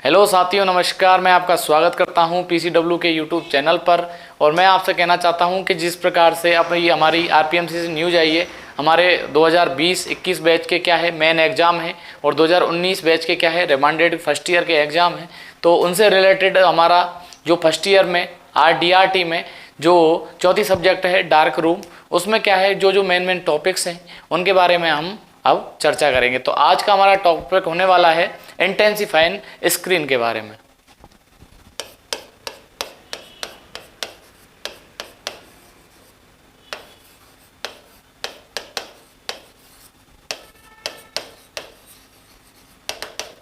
Hello साथियों, नमस्कार। मैं आपका स्वागत करता हूं पीसीडब्ल्यू के यूट्यूब चैनल पर। और मैं आपसे कहना चाहता हूं कि जिस प्रकार से अपनी हमारी आरपीएमसी से न्यूज़ आई है, हमारे 2020-21 बैच के क्या है मेन एग्ज़ाम है और 2019 बैच के क्या है रिमांडेड फर्स्ट ईयर के एग्ज़ाम हैं। तो उनसे रिलेटेड हमारा जो फर्स्ट ईयर में डीआरटी में जो चौथी सब्जेक्ट है डार्क रूम, उसमें क्या है जो मेन टॉपिक्स हैं उनके बारे में हम अब चर्चा करेंगे। तो आज का हमारा टॉपिक होने वाला है इंटेंसिफाइंग स्क्रीन के बारे में।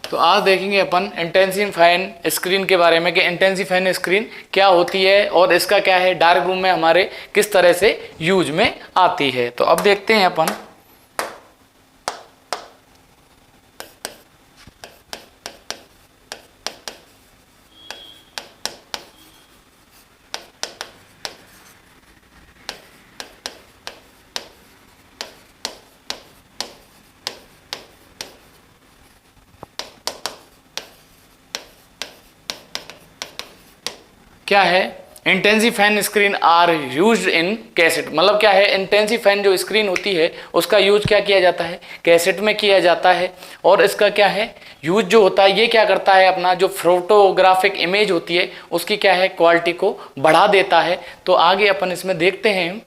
तो आज देखेंगे अपन इंटेंसिफाइंग स्क्रीन के बारे में कि इंटेंसिफाइंग स्क्रीन क्या होती है और इसका क्या है डार्क रूम में हमारे किस तरह से यूज में आती है। तो अब देखते हैं अपन क्या है intensifying screen are used in cassette. मतलब क्या है इंटेंसिफाइंग जो स्क्रीन होती है उसका यूज क्या किया जाता है, कैसेट में किया जाता है। और इसका क्या है यूज जो होता है ये क्या करता है, अपना जो फोटोग्राफिक इमेज होती है उसकी क्या है क्वालिटी को बढ़ा देता है। तो आगे अपन इसमें देखते हैं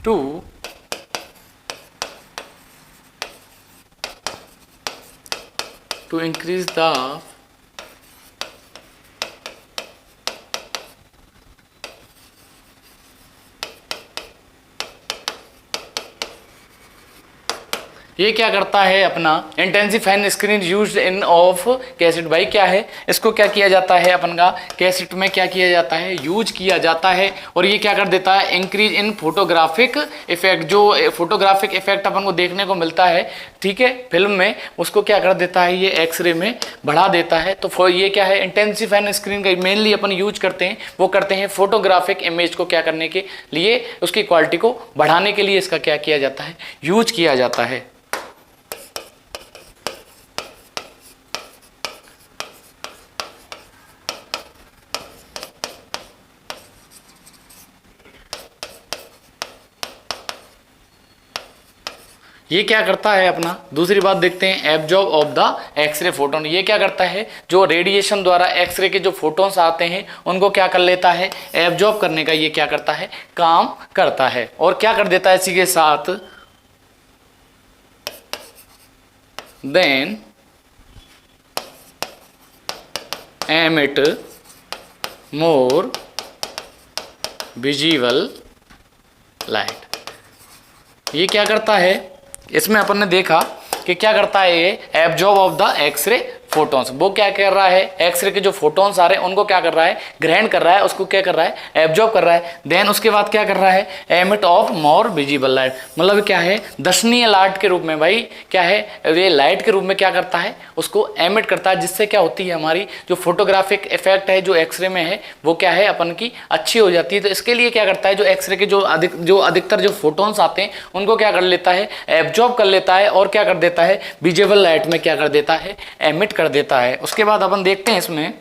टू इंक्रीज द ये क्या करता है अपना intensifying screen used in of cassette. भाई क्या है इसको क्या किया जाता है अपन का कैसेट में क्या किया जाता है यूज किया जाता है। और ये क्या कर देता है इंक्रीज इन फोटोग्राफिक इफेक्ट। जो फोटोग्राफिक इफेक्ट अपन को देखने को मिलता है ठीक है फिल्म में, उसको क्या कर देता है ये एक्सरे में बढ़ा देता है। तो ये क्या है इंटेंसिफाइंग स्क्रीन का मेनली अपन यूज करते हैं, वो करते हैं फोटोग्राफिक इमेज को क्या करने के लिए, उसकी क्वालिटी को बढ़ाने के लिए इसका क्या किया जाता है यूज किया जाता है। ये क्या करता है अपना दूसरी बात देखते हैं absorb of the x ray photon. ये क्या करता है जो रेडिएशन द्वारा एक्सरे के जो फोटोन्स आते हैं उनको क्या कर लेता है एब्जॉर्ब करने का ये क्या करता है काम करता है। और क्या कर देता है इसी के साथ then emit more visible light. ये क्या करता है इसमें अपन ने देखा कि क्या करता है ये absorb of the X-ray photons. वो क्या कर रहा है एक्सरे के जो फोटोन्स आ रहे हैं उनको क्या कर रहा है ग्रहण कर रहा है, उसको क्या कर रहा है एब्जॉर्ब कर रहा है। देन उसके बाद क्या कर रहा है emit of more visible light. मतलब क्या है दर्शनीय लाइट के रूप में, भाई क्या है ये लाइट के रूप में क्या करता है उसको एमिट करता है, जिससे क्या होती है हमारी जो फोटोग्राफिक इफेक्ट है जो एक्सरे में है वो क्या है अपन की अच्छी हो जाती है। तो इसके लिए क्या करता है जो एक्सरे के जो अधिकतर जो फोटोन्स आते हैं उनको क्या कर लेता है एब्जॉर्ब कर लेता है और क्या कर देता है विजिबल लाइट में क्या कर देता है एमिट कर देता है। उसके बाद अपन देखते हैं इसमें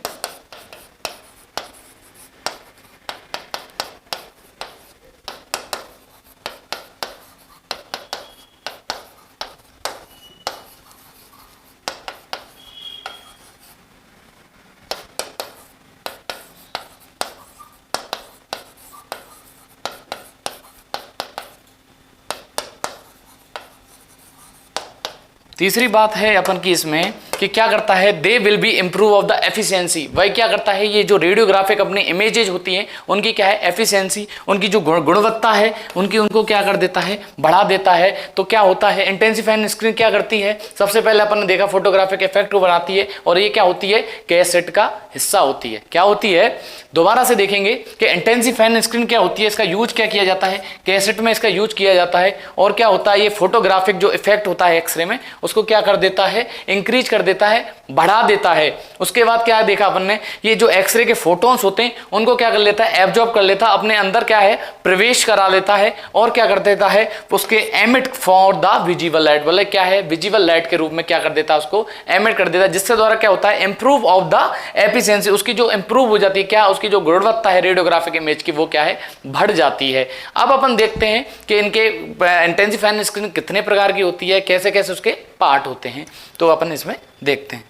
तीसरी बात है अपन की इसमें कि क्या करता है they will be improve of the efficiency. वही क्या करता है ये जो रेडियोग्राफिक अपनी इमेजेज होती हैं उनकी क्या है एफिशिएंसी, उनकी जो गुणवत्ता है उनको क्या कर देता है बढ़ा देता है। तो क्या होता है इंटेंसिफाइंग स्क्रीन क्या करती है सबसे पहले अपन ने देखा फोटोग्राफिक इफेक्ट को बनाती है और ये क्या होती है कैसेट का हिस्सा होती है। क्या होती है दोबारा से देखेंगे कि इंटेंसिफाइंग स्क्रीन क्या होती है, इसका यूज क्या किया जाता है कैसेट में इसका यूज किया जाता है। और क्या होता है ये फोटोग्राफिक जो इफेक्ट होता है एक्सरे में उसको क्या कर देता है इंक्रीज कर देता है, बढ़ा देता है। उसके बाद क्या देखा अपन ने, ये जो एक्सरे के फोटॉन्स होते हैं उनको क्या कर लेता है, एब्जॉर्ब कर लेता है, अपने अंदर क्या है प्रवेश करा लेता है, और क्या कर देता है उसके emit for the visible light, बोले क्या है विजिबल लाइट के रूप में क्या कर देता है उसको एमिट कर देता है, जिससे द्वारा क्या होता है इंप्रूव ऑफ द एफिशिएंसी, उसकी जो इंप्रूव हो जाती है, क्या उसकी जो गुणवत्ता है रेडियोग्राफिक इमेज की वो क्या है बढ़ जाती है। अब अपन देखते हैं कि इनके इंटेंसिफाइंग स्क्रीन कितने प्रकार की होती है, कैसे कैसे उसके पार्ट होते हैं, तो अपन इसमें देखते हैं।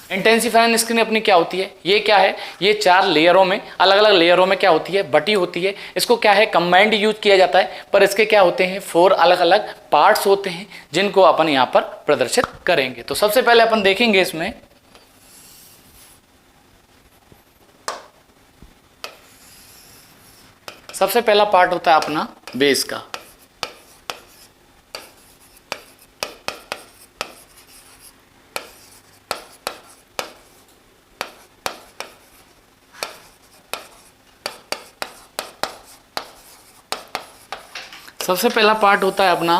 इंटेंसिफाइंग स्क्रीन अपनी क्या होती है, ये क्या है, ये 4 लेयरों में अलग अलग लेयरों में क्या होती है बटी होती है। इसको क्या है कंबाइंड यूज किया जाता है, पर इसके क्या होते हैं 4 अलग अलग पार्ट्स होते हैं जिनको अपन यहाँ पर प्रदर्शित करेंगे। तो सबसे पहले अपन देखेंगे इसमें सबसे पहला पार्ट होता है अपना बेस का। सबसे पहला पार्ट होता है अपना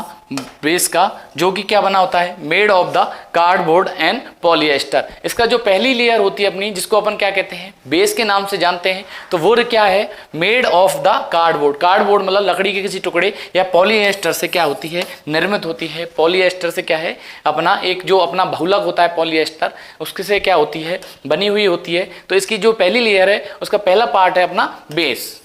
बेस का, जो कि क्या बना होता है made of the cardboard and polyester. इसका जो पहली लेयर होती है अपनी, जिसको अपन क्या कहते हैं बेस के नाम से जानते हैं, तो वो क्या है made of the cardboard. Cardboard मतलब लकड़ी के किसी टुकड़े या पॉलिएस्टर से क्या होती है निर्मित होती है। पॉलिएस्टर से क्या है अपना एक जो अपना बहुलक होता है पॉलिएस्टर, उसके से क्या होती है बनी हुई होती है। तो इसकी जो पहली लेयर है उसका पहला पार्ट है अपना बेस।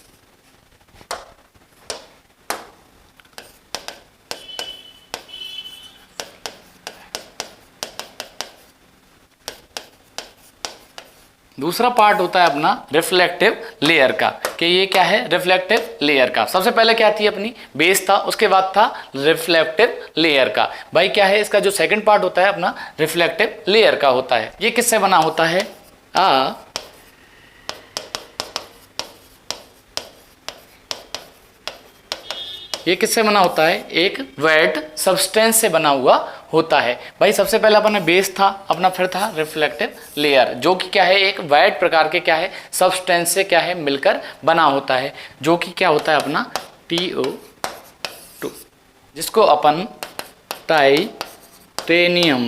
दूसरा पार्ट होता है अपना रिफ्लेक्टिव लेयर का, कि ये क्या है रिफ्लेक्टिव लेयर का। सबसे पहले क्या थी अपनी बेस था, उसके बाद था रिफ्लेक्टिव लेयर का। भाई क्या है इसका जो सेकंड पार्ट होता है अपना रिफ्लेक्टिव लेयर का होता है। ये किससे बना होता है ये किससे बना होता है एक वेट सब्सटेंस से बना हुआ होता है। भाई सबसे पहले अपना बेस था अपना, फिर था रिफ्लेक्टिव लेयर, जो कि क्या है एक वेट प्रकार के क्या है सब्सटेंस से क्या है मिलकर बना होता है, जो कि क्या होता है अपना TO2, जिसको अपन टाइटेनियम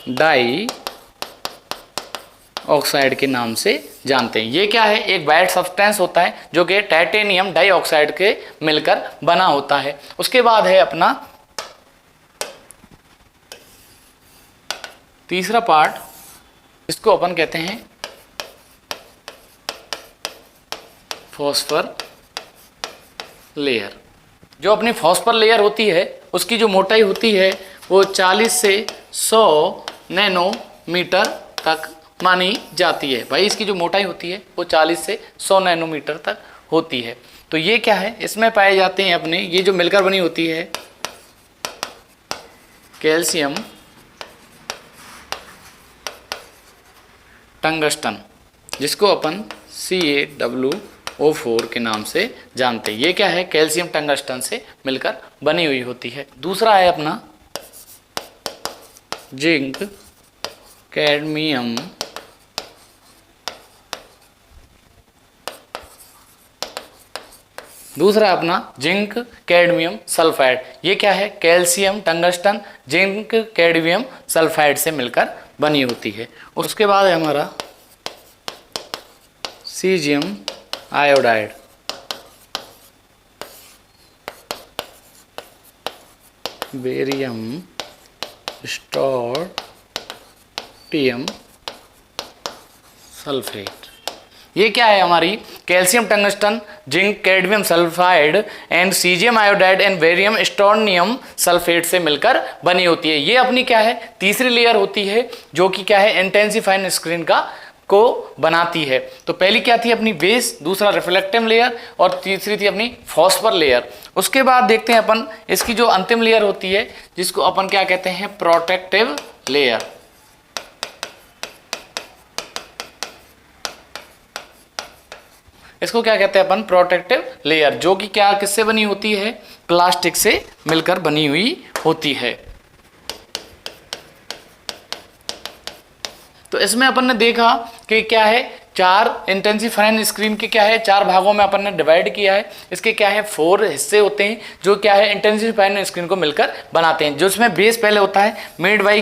डाई ऑक्साइड के नाम से जानते हैं। ये क्या है एक वाइट सब्सटेंस होता है जो कि टाइटेनियम डाइऑक्साइड के मिलकर बना होता है। उसके बाद है अपना तीसरा पार्ट, इसको अपन कहते हैं फॉस्फर लेयर। जो अपनी फॉस्फर लेयर होती है उसकी जो मोटाई होती है वो 40 से 100 नैनोमीटर तक मानी जाती है। भाई इसकी जो मोटाई होती है वो 40 से 100 नैनोमीटर तक होती है। तो ये क्या है इसमें पाए जाते हैं अपने ये जो मिलकर बनी होती है कैल्शियम टंगस्टन, जिसको अपन CaWO4 के नाम से जानते हैं। ये क्या है कैल्शियम टंगस्टन से मिलकर बनी हुई होती है। दूसरा है अपना जिंक कैडमियम दूसरा अपना जिंक कैडमियम सल्फाइड। ये क्या है calcium tungsten zinc cadmium sulphide से मिलकर बनी होती है। उसके बाद है हमारा caesium iodide, barium strontium sulphate. ये क्या है हमारी calcium tungsten zinc cadmium sulphide and caesium iodide and barium strontium sulphate से मिलकर बनी होती है। ये अपनी क्या है तीसरी लेयर होती है जो कि क्या है इंटेंसिफाइंग स्क्रीन को बनाती है। तो पहली क्या थी अपनी बेस, दूसरा रिफ्लेक्टिव लेयर और तीसरी थी अपनी फॉस्फर लेयर। उसके बाद देखते हैं अपन इसकी जो अंतिम लेयर होती है जिसको अपन क्या कहते हैं प्रोटेक्टिव लेयर। इसको क्या कहते हैं अपन, प्रोटेक्टिव लेयर, जो कि क्या किससे बनी होती है, प्लास्टिक से मिलकर बनी हुई होती है। तो इसमें अपन ने देखा कि क्या है, चार इंटेंसिफाइंग स्क्रीन के क्या है, चार भागों में अपन ने डिवाइड किया है। इसके क्या है, 4 हिस्से होते हैं जो क्या है इंटेंसिफाइंग स्क्रीन को मिलकर बनाते हैं। जो इसमें बेस पहले होता है made by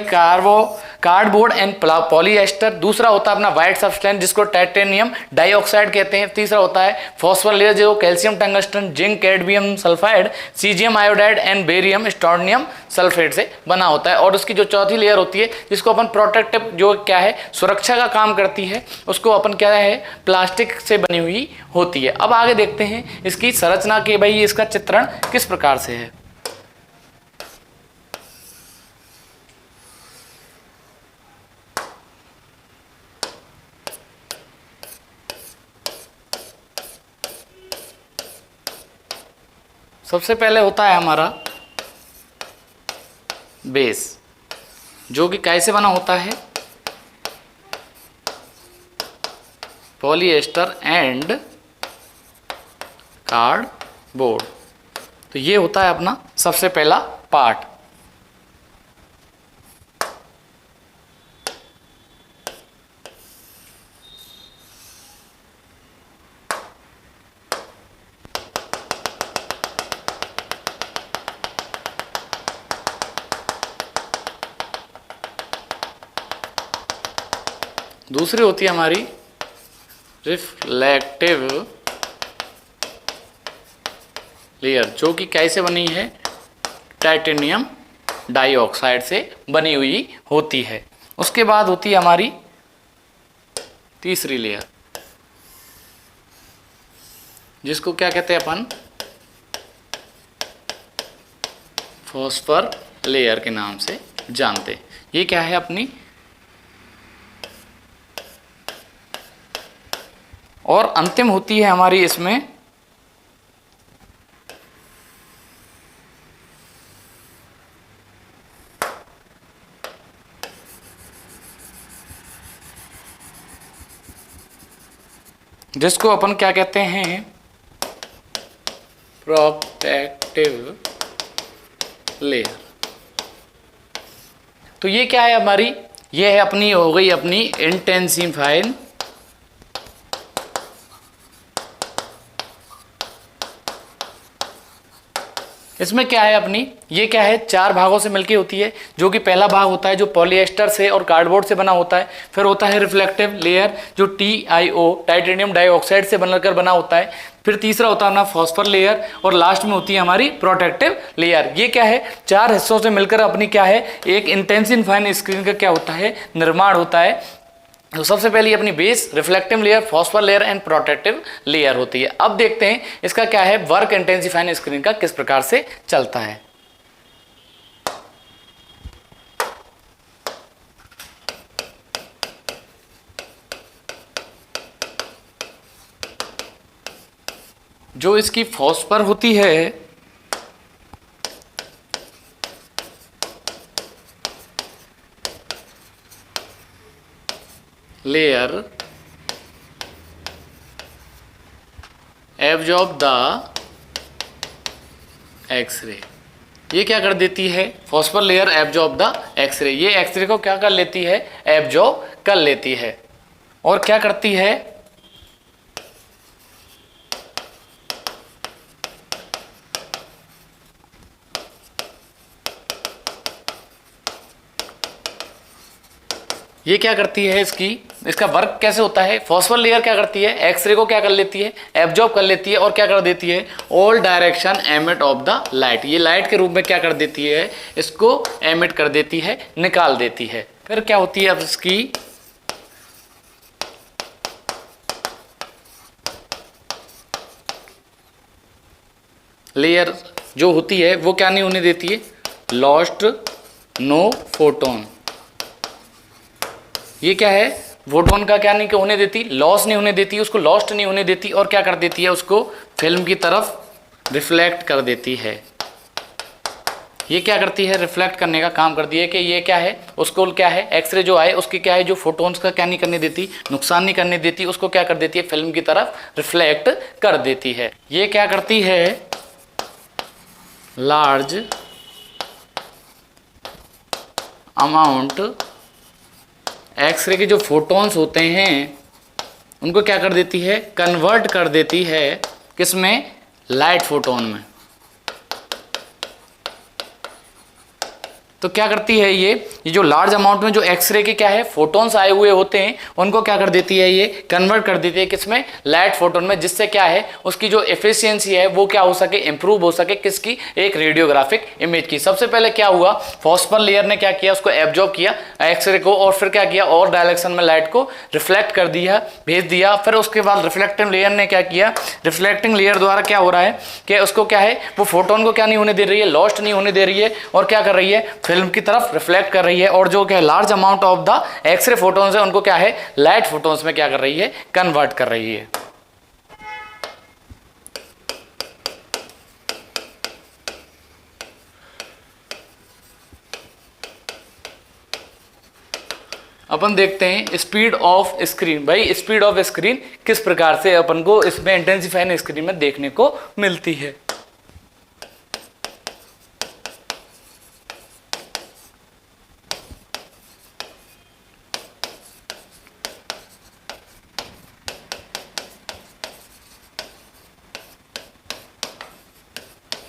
cardboard and polyester, दूसरा होता है अपना व्हाइट सब्सटेंस जिसको टाइटेनियम डाइऑक्साइड कहते हैं, तीसरा होता है फॉस्फर लेयर जो calcium tungsten zinc cadmium sulphide caesium iodide and barium strontium sulphate से बना होता है। और उसकी जो चौथी लेयर होती है जिसको अपन प्रोटेक्टिव, जो क्या है सुरक्षा का काम करती है, उसको अपन क्या है प्लास्टिक से बनी हुई होती है। अब आगे देखते हैं इसकी संरचना के भाई इसका चित्रण किस प्रकार से है। सबसे पहले होता है हमारा बेस, जो कि कैसे बना होता है, पॉलीएस्टर एंड कार्डबोर्ड। तो ये होता है अपना सबसे पहला पार्ट। दूसरी होती है हमारी रिफ्लेक्टिव लेयर, जो कि कैसे बनी है, टाइटेनियम डाइऑक्साइड से बनी हुई होती है। उसके बाद होती है हमारी तीसरी लेयर, जिसको क्या कहते हैं अपन, फॉस्फर लेयर के नाम से जानते हैं। ये क्या है अपनी, और अंतिम होती है हमारी इसमें जिसको अपन क्या कहते हैं, प्रोटेक्टिव लेयर। तो ये क्या है हमारी, ये है अपनी हो गई अपनी इंटेंसिफाइंग इसमें क्या है अपनी, ये क्या है चार भागों से मिलकर होती है, जो कि पहला भाग होता है जो पॉलीएस्टर से और कार्डबोर्ड से बना होता है। फिर होता है रिफ्लेक्टिव लेयर जो TiO टाइटेनियम डाइऑक्साइड से बनकर बना होता है। फिर तीसरा होता है अपना फॉस्फर लेयर, और लास्ट में होती है हमारी प्रोटेक्टिव लेयर। ये क्या है चार हिस्सों से मिलकर अपनी क्या है एक इंटेंसिफाइंग स्क्रीन का क्या होता है निर्माण होता है। तो सबसे पहले अपनी base, reflective layer, phosphor layer and protective layer होती है। अब देखते हैं इसका क्या है वर्क इंटेंसिफाइंग स्क्रीन का किस प्रकार से चलता है। जो इसकी फॉस्फर होती है लेयर एब्जॉर्ब द एक्सरे, ये क्या कर देती है, phosphor layer absorb the X-ray, ये एक्सरे को क्या कर लेती है, एब्जॉर्ब कर लेती है। और क्या करती है, ये क्या करती है इसका वर्क कैसे होता है, फॉस्फर लेयर क्या करती है, एक्सरे को क्या कर लेती है, एब्जॉर्ब कर लेती है, और क्या कर देती है, all direction emit of the light, ये लाइट के रूप में क्या कर देती है, इसको एमिट कर देती है, निकाल देती है। फिर क्या होती है अब इसकी लेयर जो होती है वो क्या नहीं होने देती है, लॉस्ट नो फोटोन, ये क्या है फोटोन का क्या नहीं होने देती, लॉस नहीं होने देती, उसको लॉस्ट नहीं होने देती, और क्या कर देती है उसको फिल्म की तरफ रिफ्लेक्ट कर देती है। ये क्या करती है, रिफ्लेक्ट करने का काम करती है कि ये क्या है, उसको क्या है, एक्सरे जो आए उसकी क्या है, जो फोटोन्स का क्या नहीं करने देती, नुकसान नहीं करने देती, उसको क्या कर देती है, फिल्म की तरफ रिफ्लेक्ट कर देती है। ये क्या करती है, लार्ज अमाउंट एक्सरे के जो फोटोन्स होते हैं उनको क्या कर देती है, कन्वर्ट कर देती है किसमें, लाइट फोटोन में। तो क्या करती है ये जो लार्ज अमाउंट में जो एक्सरे के क्या है फोटोन्स आए हुए होते हैं उनको क्या कर देती है, ये कन्वर्ट कर देती है किसमें, लाइट फोटोन में, जिससे क्या है उसकी जो एफिशिएंसी है वो क्या हो सके, इंप्रूव हो सके, किसकी, एक रेडियोग्राफिक इमेज की। सबसे पहले क्या हुआ, फॉस्फर लेयर ने क्या किया, उसको एब्जॉर्ब किया एक्सरे को, और फिर क्या किया, और डायरेक्शन में लाइट को रिफ्लेक्ट कर दिया, भेज दिया। फिर उसके बाद रिफ्लेक्टिंग लेयर ने क्या किया, रिफ्लेक्टिंग लेयर द्वारा क्या हो रहा है कि उसको क्या है, वो फोटोन को क्या नहीं होने दे रही है, लॉस्ट नहीं होने दे रही है, और क्या कर रही है, फिल्म की तरफ रिफ्लेक्ट कर रही है, और जो क्या large amount of the X-ray photons है उनको क्या है, लाइट फोटोन्स में क्या कर रही है, कन्वर्ट कर रही है। अपन देखते हैं स्पीड ऑफ स्क्रीन। भाई स्पीड ऑफ स्क्रीन किस प्रकार से अपन को इसमें इंटेंसिफाइंग स्क्रीन में देखने को मिलती है।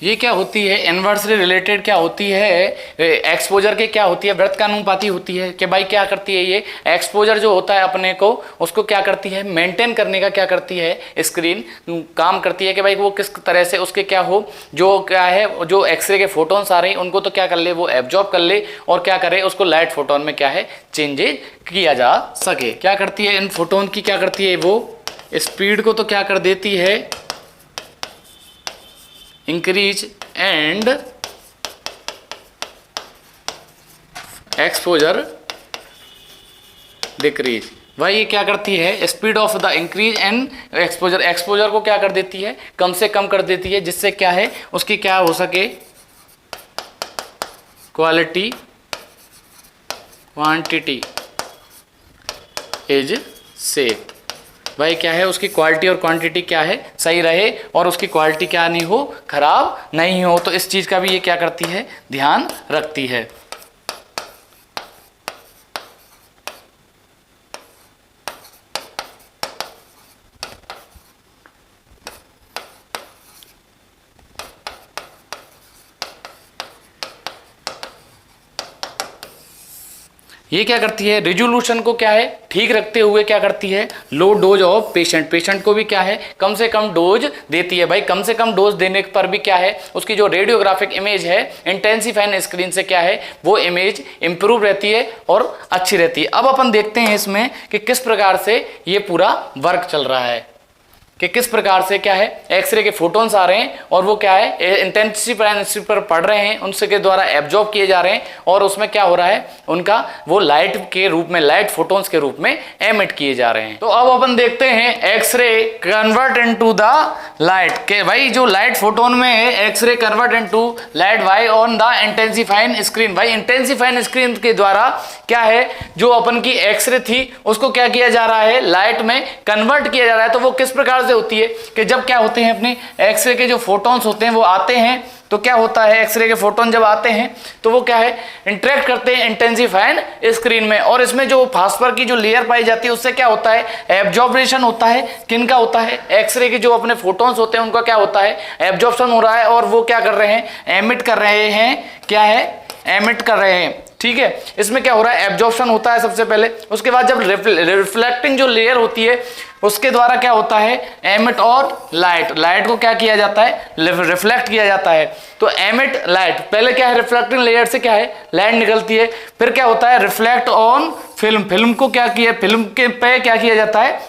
ये क्या होती है, इन्वर्सली रिलेटेड क्या होती है, एक्सपोजर के क्या होती है, व्युत्क्रमानुपाती होती है। कि भाई क्या करती है, ये एक्सपोजर जो होता है अपने को उसको क्या करती है, मेंटेन करने का क्या करती है, स्क्रीन काम करती है कि भाई वो किस तरह से उसके क्या हो, जो क्या है, जो एक्सरे के फोटोन्स आ रहे हैं उनको तो क्या कर ले, वो एब्जॉर्ब कर ले, और क्या करे, उसको लाइट फोटोन में क्या है, चेंजेज किया जा सके। क्या करती है, इन फोटोन की क्या करती है, वो स्पीड को तो क्या कर देती है, इंक्रीज एंड एक्सपोजर डिक्रीज। भाई ये क्या करती है, speed of the increase and exposure, exposure को क्या कर देती है, कम से कम कर देती है, जिससे क्या है उसकी क्या हो सके, क्वालिटी क्वांटिटी इज सेफ। भाई क्या है, उसकी क्वालिटी और क्वांटिटी क्या है, सही रहे, और उसकी क्वालिटी क्या नहीं हो, खराब नहीं हो। तो इस चीज का भी ये क्या करती है, ध्यान रखती है। ये क्या करती है, रिजोल्यूशन को क्या है ठीक रखते हुए क्या करती है, लो डोज ऑफ पेशेंट को भी क्या है कम से कम डोज देती है। भाई कम से कम डोज देने पर भी क्या है, उसकी जो रेडियोग्राफिक इमेज है इंटेंसिफाइंग स्क्रीन से क्या है, वो इमेज इंप्रूव रहती है और अच्छी रहती है। अब अपन देखते हैं इसमें कि किस प्रकार से ये पूरा वर्क चल रहा है, कि किस प्रकार से क्या है एक्सरे के फोटोन्स आ रहे हैं और वो क्या है इंटेंसिफाइंग पर पढ़ रहे हैं, उनसे के द्वारा एब्जॉर्ब किए जा रहे हैं, और उसमें क्या हो रहा है, उनका वो लाइट के रूप में, लाइट फोटोन्स के रूप में एमिट किए जा रहे हैं। तो अब अपन देखते हैं X-ray convert into the light, के भाई जो लाइट फोटोन में है X-ray convert into light by on the intensifying screen. भाई इंटेंसिफाइंग स्क्रीन के द्वारा क्या है, जो अपन की एक्सरे थी उसको क्या किया जा रहा है, लाइट में कन्वर्ट किया जा रहा है। तो वो किस प्रकार होती है कि जब क्या होते हैं अपने एक्सरे के जो फोटोन्स होते हैं वो आते हैं, तो क्या होता है, एक्सरे के फोटोन जब आते हैं तो वो क्या है इंटरेक्ट करते हैं इंटेंसिफाइंग स्क्रीन में, और इसमें जो फास्फर की जो लेयर पाई जाती है उससे क्या होता है, एब्जॉर्प्शन होता है। किन का होता है, एक्सरे के जो अपने फोटोन्स होते हैं उनका क्या होता है, एब्जॉर्प्शन हो रहा है, और वो क्या कर रहे हैं, एमिट कर रहे हैं, क्या है, एमिट कर रहे हैं। ठीक है, इसमें क्या हो रहा है, एब्जॉर्प्शन होता है सबसे पहले, उसके बाद जब रिफ्लेक्टिंग जो लेयर होती है उसके द्वारा क्या होता है, एमिट और लाइट को क्या किया जाता है, रिफ्लेक्ट किया जाता है। तो एमिट लाइट, पहले क्या है रिफ्लेक्टिंग लेयर से क्या है लाइट निकलती है, फिर क्या होता है रिफ्लेक्ट ऑन फिल्म को क्या किया, फिल्म के पे क्या किया जाता है,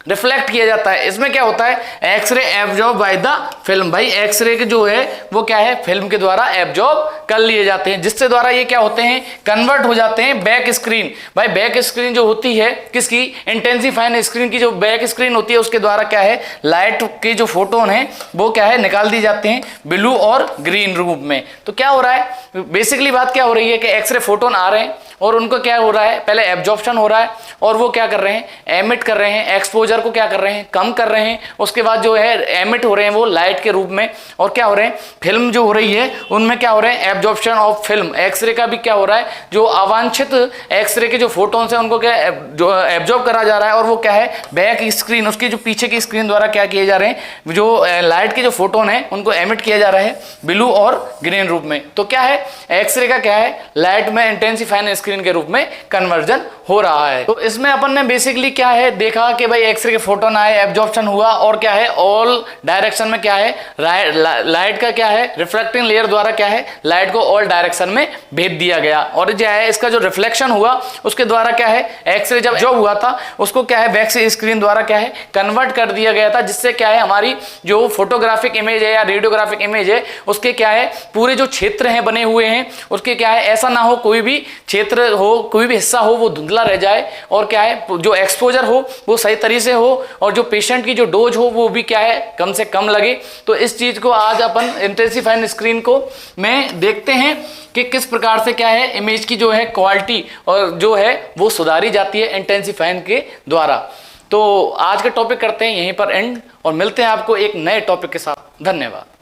रिफ्लेक्ट किया जाता है। इसमें क्या होता है, X-ray absorb by the film. भाई एक्सरे के जो है वो क्या है, फिल्म के द्वारा एब्जॉर्ब कर लिए जाते हैं, जिससे द्वारा ये क्या होते हैं, कन्वर्ट हो जाते हैं बैक स्क्रीन। भाई बैक स्क्रीन जो होती है किसकी, इंटेंसिफाइंग स्क्रीन की जो बैक स्क्रीन होती है उसके द्वारा क्या है, लाइट के जो फोटोन है वो क्या है, निकाल दी जाते हैं ब्लू और ग्रीन रूप में। तो क्या हो रहा है, बेसिकली बात क्या हो रही है कि एक्सरे फोटोन आ रहे हैं और उनको क्या हो रहा है, पहले एब्जॉर्प्शन हो रहा है और वो क्या कर रहे हैं, एमिट कर रहे हैं, एक्सपोजर को क्या कर रहे हैं, कम कर रहे हैं। उसके बाद जो है एमिट हो रहे हैं वो लाइट के रूप में, और क्या हो रहे हैं, फिल्म जो हो रही है उनमें क्या हो रहे हैं, एब्जॉर्प्शन ऑफ फिल्म। एक्सरे का भी क्या हो रहा है, जो अवांछित एक्सरे के जो फोटोन्स हैं उनको क्या जो एब्जॉर्ब करा जा रहा है, और वो क्या है, बैक स्क्रीन, उसकी जो पीछे की स्क्रीन द्वारा क्या किए जा रहे हैं, जो लाइट के जो फोटोन है उनको एमिट किया जा रहा है ब्लू और ग्रीन रूप में। तो क्या है, एक्सरे का क्या है, लाइट में इंटेंसिफाइंग स्क्रीन के रूप में कन्वर्जन हो रहा है। तो इसमें अपन ने बेसिकली क्या है देखा कि भाई एक्सरे के फोटोन आए, एब्जॉर्प्शन हुआ, और क्या है, ऑल डायरेक्शन में क्या है, लाइट का क्या है, रिफ्लेक्टिंग लेयर द्वारा क्या है, लाइट को ऑल डायरेक्शन में भेज दिया गया, और जो है इसका जो रिफ्लेक्शन हुआ उसके द्वारा क्या है, एक्सरे जब जो हुआ था उसको क्या है, बैक से स्क्रीन द्वारा क्या है, कन्वर्ट कर दिया गया था, जिससे क्या है हमारी जो फोटोग्राफिक इमेज है या रेडियोग्राफिक इमेज है उसके क्या है, पूरे जो क्षेत्र हैं बने हुए हैं उसके क्या है, ऐसा ना हो कोई भी क्षेत्र हो, कोई भी हिस्सा हो वो धुंधला रह जाए, और क्या है जो एक्सपोजर हो वो सही तरीके से हो, और जो पेशेंट की जो डोज हो वो भी क्या है, कम से कम लगे। तो इस चीज को आज अपन इंटेंसिफाइंग स्क्रीन को में देखते हैं कि किस प्रकार से क्या है, इमेज की जो है क्वालिटी और जो है वो सुधारी जाती है इंटेंसिफाइंग के द्वारा। तो आज का टॉपिक करते हैं यहीं पर एंड, और मिलते हैं आपको एक नए टॉपिक के साथ। धन्यवाद।